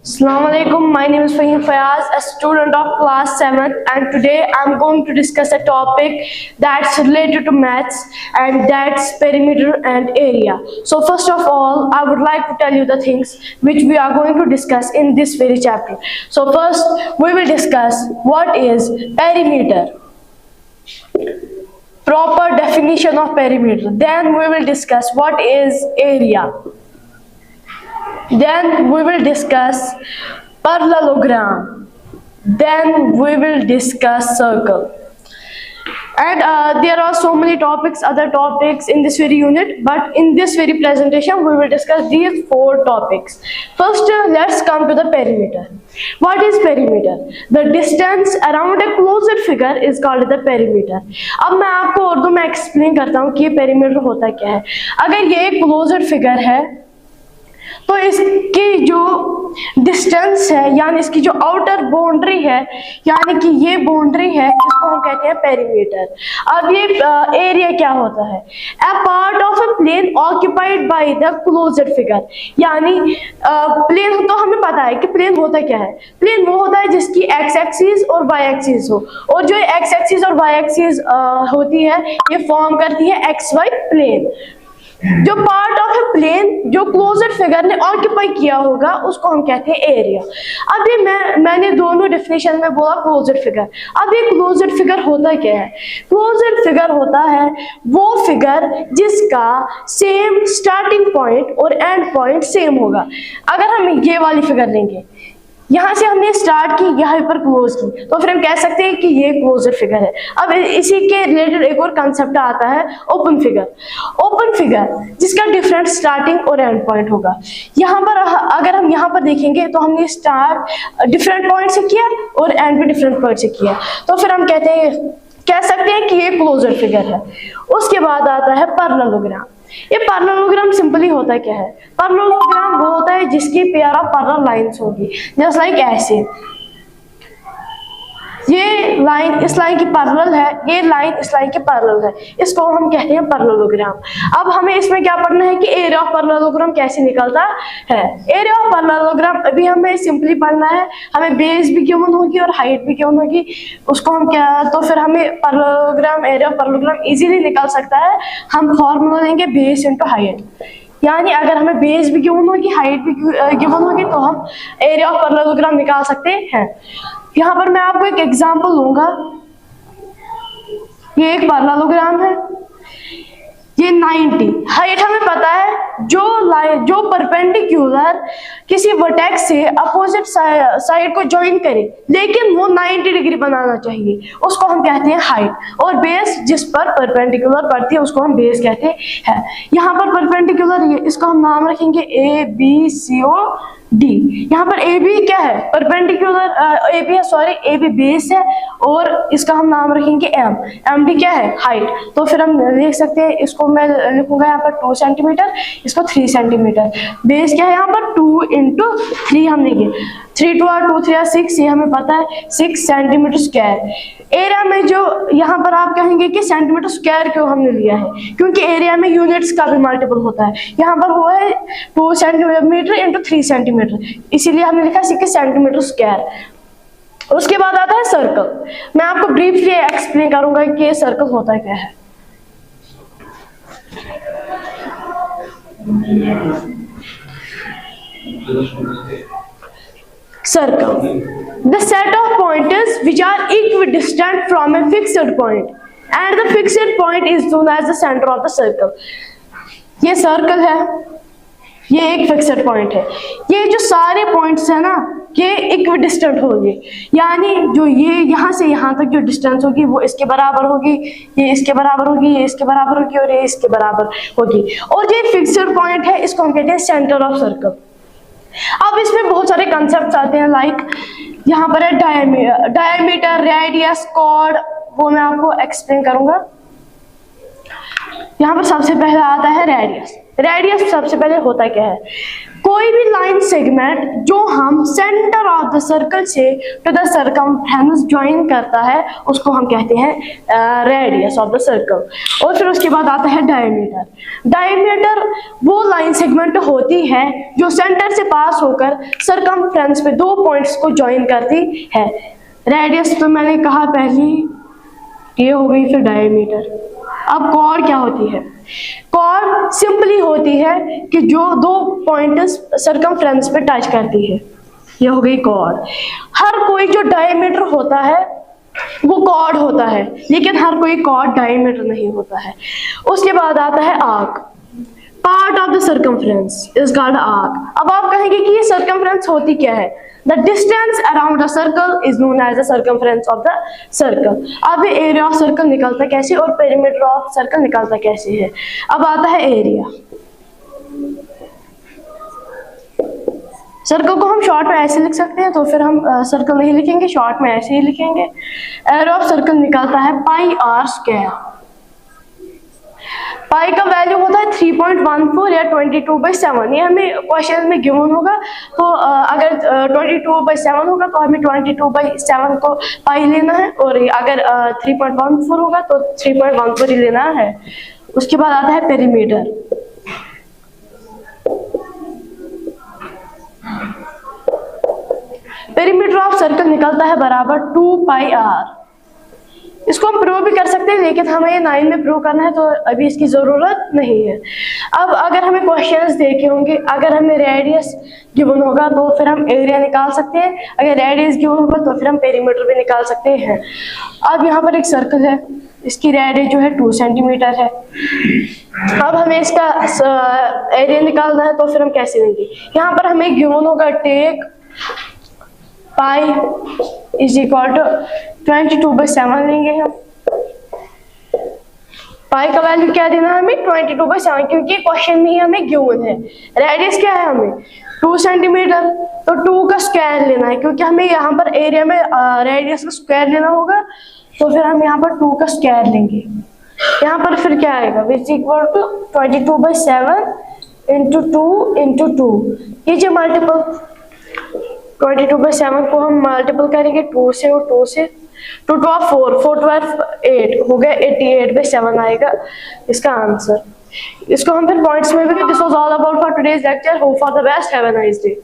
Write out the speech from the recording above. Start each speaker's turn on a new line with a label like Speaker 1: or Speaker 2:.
Speaker 1: Assalamualaikum. My name is Fahim Fayaz, a student of class 7th, and today I'm going to discuss a topic that's related to maths, and that's perimeter and area. So first of all, I would like to tell you the things which we are going to discuss in this very chapter. So first, we will discuss what is perimeter, proper definition of perimeter. Then we will discuss what is area. Then we will discuss parallelogram. Then we will discuss circle. And there are so many topics, other topics in this very unit, but in this very presentation we will discuss these 4 topics. First, let's come to the perimeter. What is perimeter? The distance around a closed figure is called the perimeter. अब मैं आपको उर्दू में explain करता हूँ कि ये perimeter होता क्या है. अगर ये एक closed figure है तो इसकी जो डिस्टेंस है, यानी इसकी जो आउटर बाउंड्री है, यानी कि ये बाउंड्री है, इसको हम कहते हैं पेरीमीटर. अब ये एरिया क्या होता है? A part of a plane occupied by the closed figure. यानी प्लेन तो हमें पता है कि प्लेन होता क्या है. प्लेन वो होता है जिसकी एक्स एक्सिस और वाई एक्सिस हो, और जो एक्स एक्सिस और वाई एक्सिस होती है ये फॉर्म करती है एक्स वाई प्लेन. जो पार्ट ऑफ ए प्लेन जो क्लोज्ड फिगर ने ऑक्यूपाई किया होगा उसको हम कहते हैं एरिया. अब ये मैंने दोनों डेफिनेशन में बोला क्लोज्ड फिगर. अब ये क्लोज्ड फिगर होता क्या है? क्लोज्ड फिगर होता है वो फिगर जिसका सेम स्टार्टिंग पॉइंट और एंड पॉइंट सेम होगा. अगर हम ये वाली फिगर लेंगे, यहाँ से हमने स्टार्ट की, यहाँ पर क्लोज की, तो फिर हम कह सकते हैं कि ये क्लोज्ड फिगर है. अब इसी के रिलेटेड एक और कंसेप्ट आता है ओपन फिगर. ओपन फिगर जिसका डिफरेंट स्टार्टिंग और एंड पॉइंट होगा. यहाँ पर अगर हम यहाँ पर देखेंगे तो हमने स्टार्ट डिफरेंट पॉइंट से किया और एंड भी डिफरेंट पॉइंट से किया, तो फिर हम कह सकते हैं कि ये क्लोज्ड फिगर है. उसके बाद आता है पैरेललोग्राम. ये पैरेललोग्राम सिंपली होता क्या है? पैरेललोग्राम वो होता है जिसकी पेयर ऑफ पैरेलल लाइंस होगी, जस्ट लाइक ऐसे. ये लाइन इस लाइन की पैरेलल है, ये लाइन इस लाइन की पैरेलल है, इसको हम कहते हैं पैरेललोग्राम. अब हमें इसमें क्या पढ़ना है कि एरिया ऑफ पैरेललोग्राम कैसे निकलता है. एरिया ऑफ पैरेललोग्राम अभी हमें सिंपली पढ़ना है. हमें बेस भी गिवन होगी और हाइट भी गिवन होगी, उसको हम क्या, तो फिर हमें parallelogram area of parallelogram easily निकल सकता है. हम फॉर्मूला लेंगे बेस इनटू हाइट. यानी अगर हमें बेस भी गिवन होगी, हाइट भी गिवन होगी, तो हम एरिया ऑफ पैरेललोग्राम निकाल सकते हैं. यहाँ पर मैं आपको एक एग्जांपल लूंगा. ये एक पैरेललोग्राम है, ये 90. हाइट हमें पता है जो परपेंडिकुलर किसी वर्टेक्स से अपोजिट साइड को ज्वाइन करे लेकिन वो 90 डिग्री बनाना चाहिए, उसको हम कहते हैं हाइट. और बेस जिस पर परपेंडिकुलर पड़ती है उसको हम बेस कहते हैं. यहाँ पर परपेंडिकुलर, इसको हम नाम रखेंगे ए बी सी और डी. यहाँ पर ए बी क्या है? परपेंडिकुलर ए बी है, सॉरी ए बी बेस है, और इसका हम नाम रखेंगे एम. एम डी क्या है? हाइट. तो फिर हम लिख सकते हैं, इसको मैं लिखूंगा यहाँ पर 2 सेंटीमीटर, इसको 3 सेंटीमीटर. बेस क्या है यहाँ पर? 2 इंटू 3 हम लिखे. 3 2 2 3 6, ये हमें पता है 6 सेंटीमीटर स्क्वायर. एरिया में जो यहाँ पर आप कहेंगे कि सेंटीमीटर स्क्वायर क्यों हमने लिया है, क्योंकि एरिया में यूनिट्स का भी मल्टीपल होता है. यहाँ पर वो है 2 सेंटीमीटर इंटू 3 सेंटीमीटर, इसीलिए हमने लिखा 6 सेंटीमीटर स्क्वायर. उसके बाद आता है सर्कल. मैं आपको ब्रीफली एक्सप्लेन करूंगा कि ये सर्कल होता क्या है. Circle, the set of pointers which are equidistant from a fixed point, and the fixed point is known as the center of the circle. ये सर्कल है, ये एक फिक्स्ड पॉइंट है. ये जो सारे पॉइंट्स है ना, ये इक्विडिस्टेंट होंगे, यानी जो ये यहाँ से यहाँ तक जो डिस्टेंस होगी वो इसके बराबर होगी, ये इसके बराबर होगी, ये इसके बराबर होगी, और ये इसके बराबर होगी. और ये फिक्स्ड पॉइंट है, इसको हम कहते हैं सेंटर ऑफ सर्कल. अब इसमें बहुत सारे कंसेप्ट आते हैं, लाइक यहाँ पर है डायमीटर, रेडियस, कॉर्ड, वो मैं आपको एक्सप्लेन करूंगा. यहाँ पर सबसे पहले आता है रेडियस. रेडियस सबसे पहले होता क्या है? कोई भी लाइन सेगमेंट जो हम सेंटर ऑफ द सर्कल से टू द सर्कमफ्रेंस ज्वाइन करता है उसको हम कहते हैं रेडियस ऑफ द सर्कल। और फिर उसके बाद आता है डायमीटर। डायमीटर वो लाइन सेगमेंट होती है जो सेंटर से पास होकर सर्कमफ्रेंस पे दो पॉइंट्स को ज्वाइन करती है। रेडियस तो मैंने कहा पहले, ये हो गई फिर डायमीटर। अब कॉर्ड क्या होती है? कॉर्ड सिंपली होती है कि जो दो पॉइंट्स सर्कमफ्रेंस पे टच करती है, ये हो गई कॉर्ड। हर कोई जो डायमीटर होता है वो कॉर्ड होता है, लेकिन हर कोई कॉर्ड डायमीटर नहीं होता है। उसके बाद आता है arc. Part of the circumference is called arc. अब आप कहेंगे कि ये सर्कमफ्रेंस होती क्या है? The distance around the circle is known as the circumference of the circle। अब ये एरिया ऑफ सर्कल निकलता कैसे और पेरीमीटर ऑफ सर्कल निकलता कैसे है? अब आता है एरिया। सर्कल को हम शॉर्ट में ऐसे लिख सकते हैं, तो फिर हम सर्कल नहीं लिखेंगे, शॉर्ट में ऐसे ही लिखेंगे। एरिया ऑफ सर्कल निकलता है पाई आर स्क्वायर। पाई का वैल्यू होता है 3.14 या 22/7। ये हमें क्वेश्चन में गिवन होगा, तो अगर 22/7 होगा तो हमें 22/7 को पाई लेना है, और अगर 3.14 होगा तो 3.14 ही लेना है। उसके बाद आता है पेरीमीटर। पेरीमीटर ऑफ सर्कल निकलता है बराबर 2πr। इसको हम प्रूव भी कर सकते हैं, लेकिन हमें ये 9 में प्रूव करना है तो अभी इसकी ज़रूरत नहीं है। अब अगर हमें क्वेश्चंस देखे होंगे, अगर हमें रेडियस गिवन होगा तो फिर हम एरिया निकाल सकते हैं, अगर रेडियस गिवन होगा तो फिर हम पेरीमीटर भी निकाल सकते हैं। अब यहाँ पर एक सर्कल है, इसकी रेडियस जो है 2 सेंटीमीटर है। अब हमें इसका एरिया निकालना है, तो फिर हम कैसे लेंगे? यहाँ पर हमें गिवन होगा take pi is equal to 22/7 लेंगे हम। पाई का वैल्यू क्या देना है हमें? 22/7, क्योंकि क्वेश्चन में ही हमें गिवन है। रेडियस क्या है हमें? 2 सेंटीमीटर, तो 2 का स्क्वायर लेना है, क्योंकि हमें यहाँ पर एरिया में रेडियस का स्क्वायर लेना होगा, तो फिर हम यहाँ पर 2 का स्क्वायर लेंगे। यहाँ पर फिर क्या आएगा? Which equal to 22/7 into 2 into 2। ये जो मल्टीपल 22/7 को हम मल्टीपल करेंगे 2 से, और 2 से 2 2 4 4 12 8 हो गया, 88/7 आएगा इसका आंसर। इसको हम फिर पॉइंट्स में भी। This was all about for today's lecture. Hope for the best, have a nice day.